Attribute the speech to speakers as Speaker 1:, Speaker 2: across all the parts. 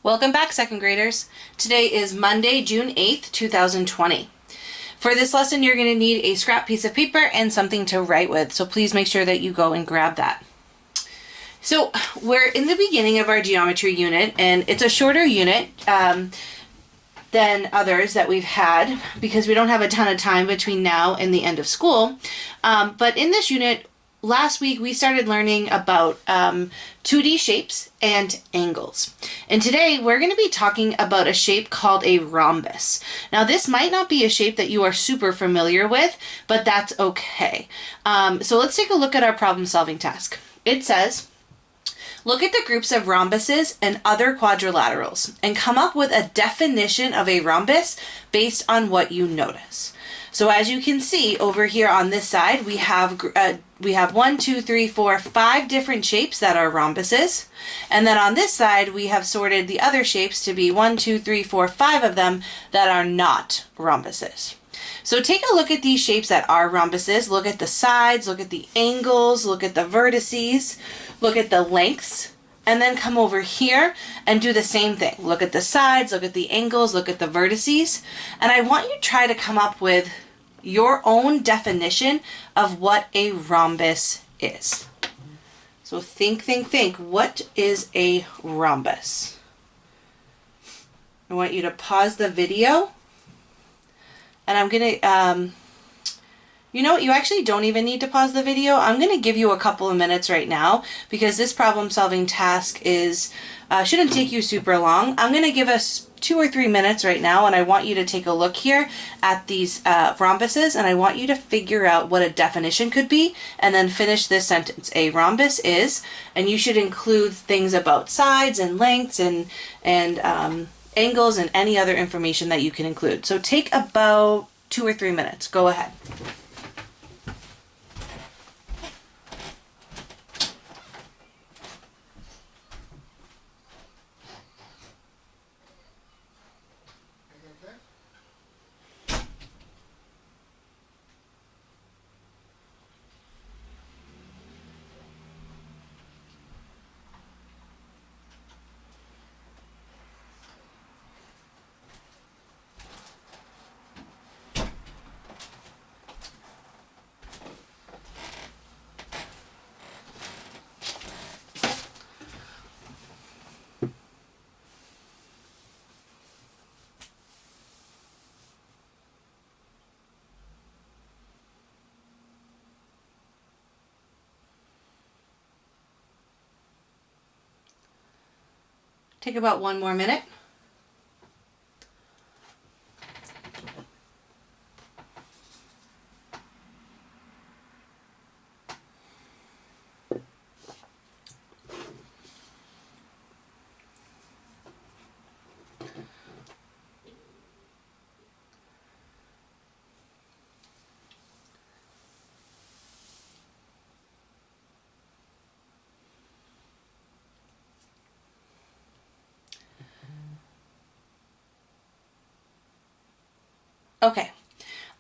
Speaker 1: Welcome back, second graders. Today is Monday, June 8th, 2020. For this lesson, you're going to need a scrap piece of paper and something to write with, so please make sure that you go and grab that. So we're in the beginning of our geometry unit, and it's a shorter unit than others that we've had because we don't have a ton of time between now and the end of school. But in this unit, last week we started learning about 2D shapes and angles. And today we're going to be talking about a shape called a rhombus. Now this might not be a shape that you are super familiar with, but that's okay. So let's take a look at our problem solving task. It says, look at the groups of rhombuses and other quadrilaterals and come up with a definition of a rhombus based on what you notice. So as you can see over here on this side, we have 5 different shapes that are rhombuses. And then on this side, we have sorted the other shapes to be 5 of them that are not rhombuses. So take a look at these shapes that are rhombuses. Look at the sides, look at the angles, look at the vertices, look at the lengths, and then come over here and do the same thing. Look at the sides, look at the angles, look at the vertices. And I want you to try to come up with your own definition of what a rhombus is. So think. What is a rhombus? I want you to pause the video. And I'm going to, you know what, you actually don't even need to pause the video. I'm going to give you a couple of minutes right now because this problem solving task is shouldn't take you super long. I'm going to give us 2 or 3 minutes right now, and I want you to take a look here at these rhombuses, and I want you to figure out what a definition could be and then finish this sentence. A rhombus is, and you should include things about sides and lengths and angles and any other information that you can include. So take about 2 or 3 minutes. Go ahead. Take about 1 more minute. Okay.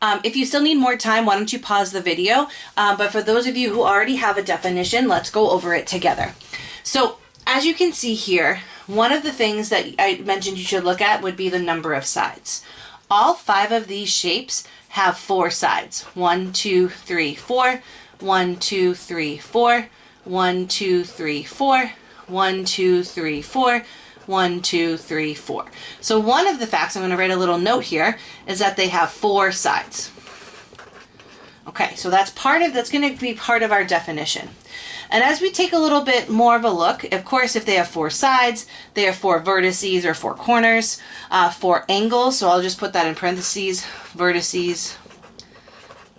Speaker 1: If you still need more time, why don't you pause the video? But for those of you who already have a definition, let's go over it together. So as you can see here, one of the things that I mentioned you should look at would be the number of sides. All 5 of these shapes have 4 sides. 1, 2, 3, 4. 1, 2, 3, 4. 1, 2, 3, 4. 1, 2, 3, 4. 1, 2, 3, 4. So one of the facts, I'm going to write a little note here, is that they have 4 sides. Okay, so that's going to be part of our definition. And as we take a little bit more of a look, of course, if they have 4 sides, they have 4 vertices or 4 corners, 4 angles. So I'll just put that in parentheses, vertices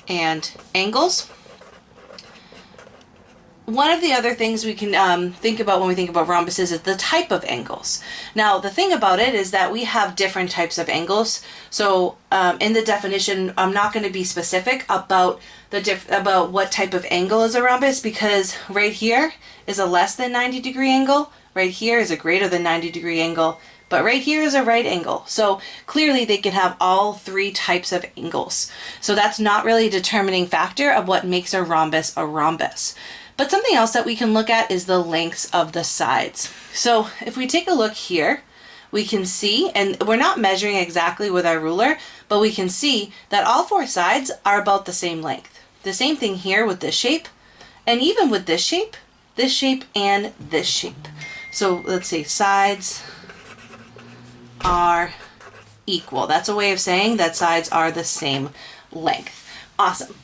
Speaker 1: and angles. One of the other things we can think about when we think about rhombuses is the type of angles. Now, the thing about it is that we have different types of angles. So in the definition, I'm not going to be specific about about what type of angle is a rhombus, because right here is a less than 90-degree angle, right here is a greater than 90-degree angle, but right here is a right angle. So clearly they can have all 3 types of angles. So that's not really a determining factor of what makes a rhombus a rhombus. But something else that we can look at is the lengths of the sides. So if we take a look here, we can see, and we're not measuring exactly with our ruler, but we can see that all four sides are about the same length. The same thing here with this shape, and even with this shape, and this shape. So let's say sides are equal. That's a way of saying that sides are the same length. Awesome.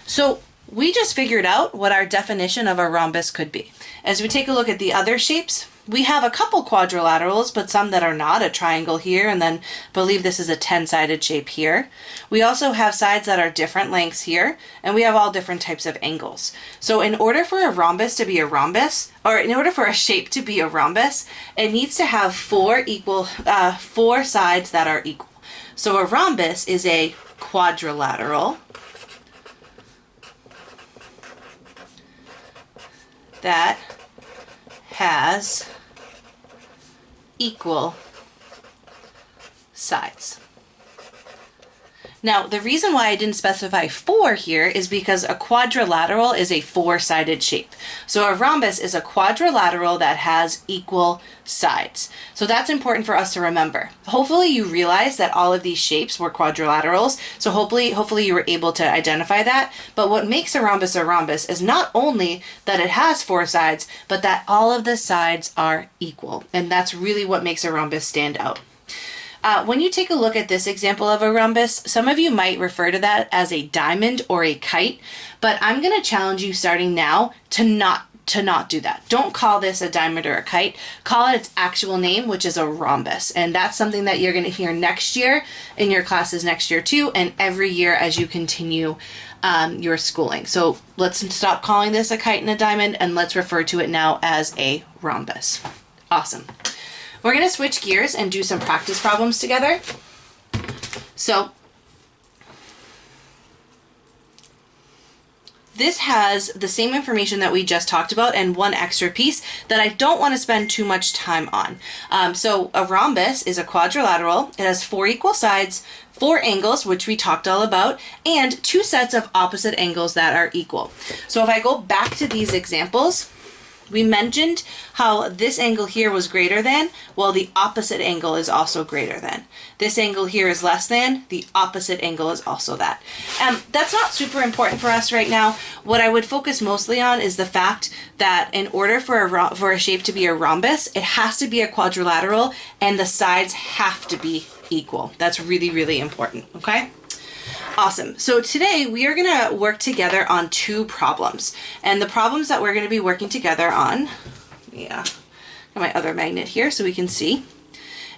Speaker 1: So we just figured out what our definition of a rhombus could be. As we take a look at the other shapes, we have a couple quadrilaterals, but some that are not, a triangle here, and then I believe this is a 10-sided shape here. We also have sides that are different lengths here, and we have all different types of angles. So in order for a rhombus to be a rhombus, or in order for a shape to be a rhombus, it needs to have four sides that are equal. So a rhombus is a quadrilateral that has equal sides. Now, the reason why I didn't specify 4 here is because a quadrilateral is a 4-sided shape. So a rhombus is a quadrilateral that has equal sides. So that's important for us to remember. Hopefully you realize that all of these shapes were quadrilaterals. So hopefully you were able to identify that. But what makes a rhombus is not only that it has 4 sides, but that all of the sides are equal. And that's really what makes a rhombus stand out. When you take a look at this example of a rhombus, some of you might refer to that as a diamond or a kite, but I'm going to challenge you starting now to not do that. Don't call this a diamond or a kite. Call it its actual name, which is a rhombus. And that's something that you're going to hear next year in your classes next year too, and every year as you continue your schooling. So let's stop calling this a kite and a diamond, and let's refer to it now as a rhombus. Awesome. We're going to switch gears and do some practice problems together. So this has the same information that we just talked about and one extra piece that I don't want to spend too much time on. So a rhombus is a quadrilateral. It has 4 equal sides, 4 angles, which we talked all about, and 2 sets of opposite angles that are equal. So if I go back to these examples, we mentioned how this angle here was greater than, well, the opposite angle is also greater than. This angle here is less than, the opposite angle is also that. That's not super important for us right now. What I would focus mostly on is the fact that in order for a shape to be a rhombus, it has to be a quadrilateral and the sides have to be equal. That's really, really important, okay? Awesome. So today we are going to work together on 2 problems. And the problems that we're going to be working together on, got my other magnet here so we can see,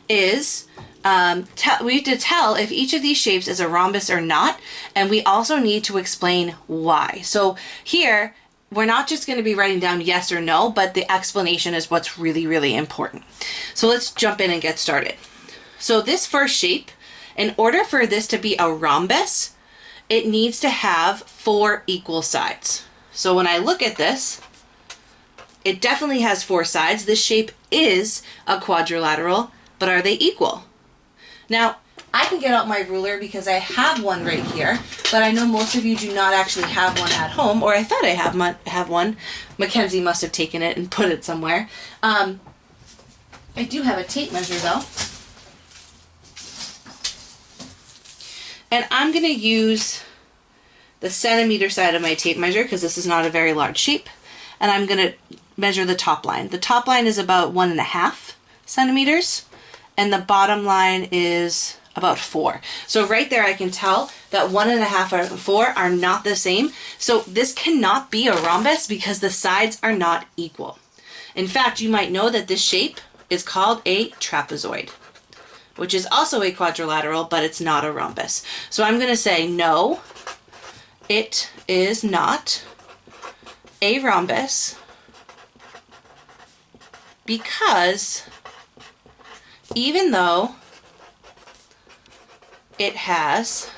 Speaker 1: is we have to tell if each of these shapes is a rhombus or not. And we also need to explain why. So here, we're not just going to be writing down yes or no, but the explanation is what's really, really important. So let's jump in and get started. So this first shape, in order for this to be a rhombus, it needs to have 4 equal sides. So when I look at this, it definitely has 4 sides. This shape is a quadrilateral, but are they equal? Now, I can get out my ruler because I have one right here, but I know most of you do not actually have one at home, or I thought I have one. Mackenzie must have taken it and put it somewhere. I do have a tape measure though. And I'm going to use the centimeter side of my tape measure because this is not a very large shape. And I'm going to measure the top line. The top line is about 1.5 centimeters and the bottom line is about 4. So right there I can tell that 1.5 and 4 are not the same. So this cannot be a rhombus because the sides are not equal. In fact, you might know that this shape is called a trapezoid, which is also a quadrilateral, but it's not a rhombus. So I'm going to say no, it is not a rhombus because even though it has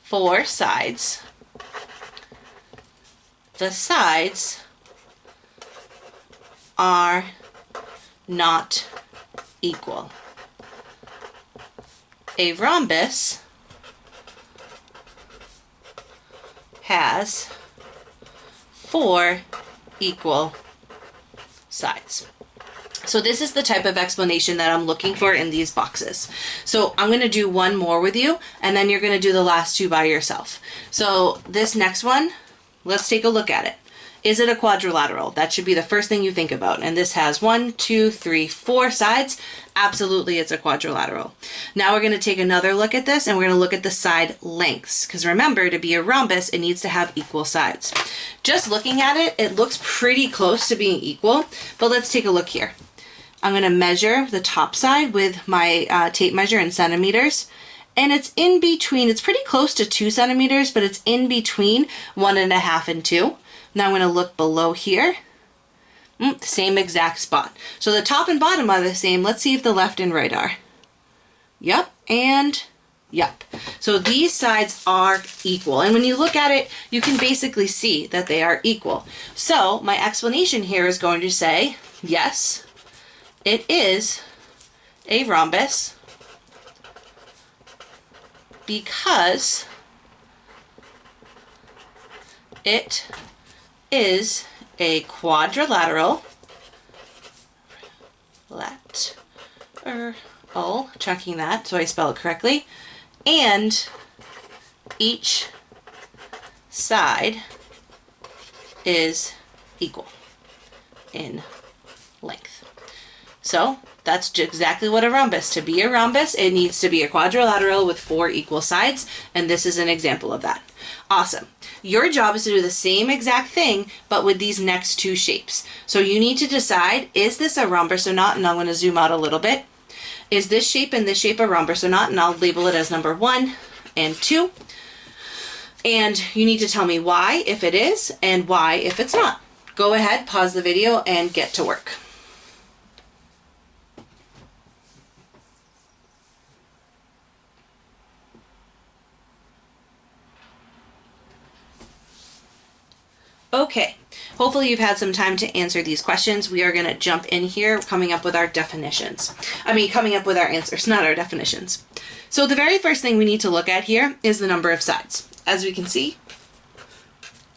Speaker 1: 4 sides, the sides are not equal. A rhombus has 4 equal sides. So this is the type of explanation that I'm looking for in these boxes. So I'm going to do one more with you, and then you're going to do the last two by yourself. So this next one, let's take a look at it. Is it a quadrilateral? That should be the first thing you think about. And this has 1, 2, 3, 4 sides. Absolutely, it's a quadrilateral. Now we're going to take another look at this, and we're going to look at the side lengths. Because remember, to be a rhombus, it needs to have equal sides. Just looking at it, it looks pretty close to being equal. But let's take a look here. I'm going to measure the top side with my tape measure in centimeters. And it's in between, it's pretty close to 2 centimeters, but it's in between 1.5 and 2. Now I'm going to look below here. Same exact spot. So the top and bottom are the same. Let's see if the left and right are. Yep, and yep. So these sides are equal. And when you look at it, you can basically see that they are equal. So my explanation here is going to say, yes, it is a rhombus because it is a quadrilateral, checking that so I spell it correctly, and each side is equal in length. So that's exactly what a rhombus. To be a rhombus, it needs to be a quadrilateral with 4 equal sides, and this is an example of that. Awesome. Your job is to do the same exact thing, but with these next 2 shapes. So you need to decide, is this a rhombus or not? And I'm going to zoom out a little bit. Is this shape and this shape a rhombus or not? And I'll label it as number 1 and 2. And you need to tell me why if it is, and why if it's not. Go ahead, pause the video, and get to work. Okay, hopefully you've had some time to answer these questions. We are going to jump in here, coming up with our definitions. Coming up with our answers, not our definitions. So the very first thing we need to look at here is the number of sides. As we can see,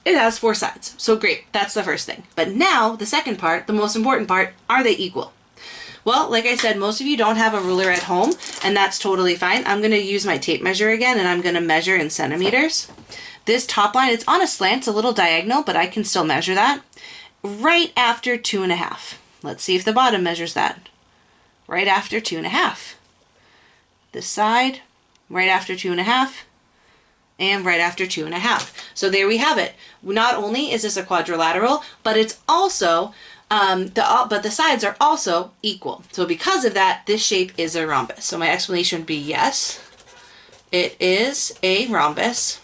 Speaker 1: it has 4 sides. So great, that's the first thing. But now, the second part, the most important part, are they equal? Well, like I said, most of you don't have a ruler at home, and that's totally fine. I'm going to use my tape measure again, and I'm going to measure in centimeters. This top line, it's on a slant, it's a little diagonal, but I can still measure that. Right after 2.5. Let's see if the bottom measures that. Right after 2.5. This side, right after 2.5. And right after 2.5. So there we have it. Not only is this a quadrilateral, but it's also, but the sides are also equal. So because of that, this shape is a rhombus. So my explanation would be yes, it is a rhombus.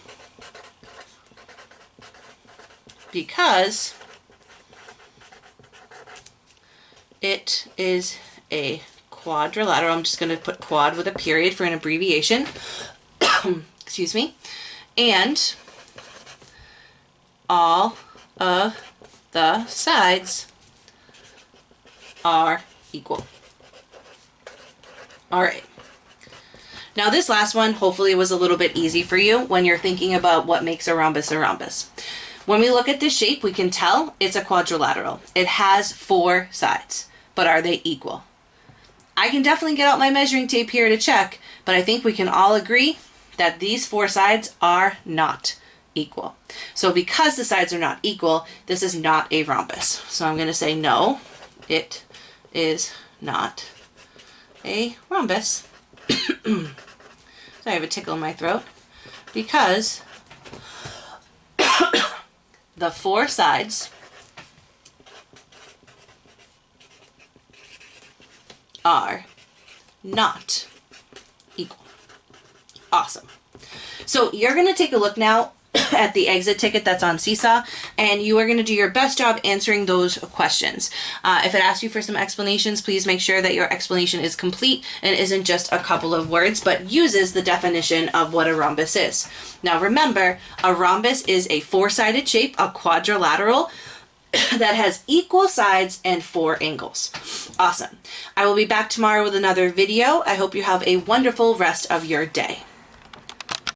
Speaker 1: Because it is a quadrilateral. I'm just going to put quad with a period for an abbreviation. Excuse me. And all of the sides are equal. All right. Now this last one hopefully was a little bit easy for you when you're thinking about what makes a rhombus a rhombus. When we look at this shape, we can tell it's a quadrilateral. It has 4 sides, but are they equal? I can definitely get out my measuring tape here to check, but I think we can all agree that these 4 sides are not equal. So because the sides are not equal, this is not a rhombus. So I'm going to say no, it is not a rhombus. So I have a tickle in my throat because the 4 sides are not equal. Awesome. So you're going to take a look now at the exit ticket that's on Seesaw, and you are going to do your best job answering those questions. If it asks you for some explanations, please make sure that your explanation is complete and isn't just a couple of words, but uses the definition of what a rhombus is. Now remember, a rhombus is a 4-sided shape, a quadrilateral, that has equal sides and 4 angles. Awesome. I will be back tomorrow with another video. I hope you have a wonderful rest of your day.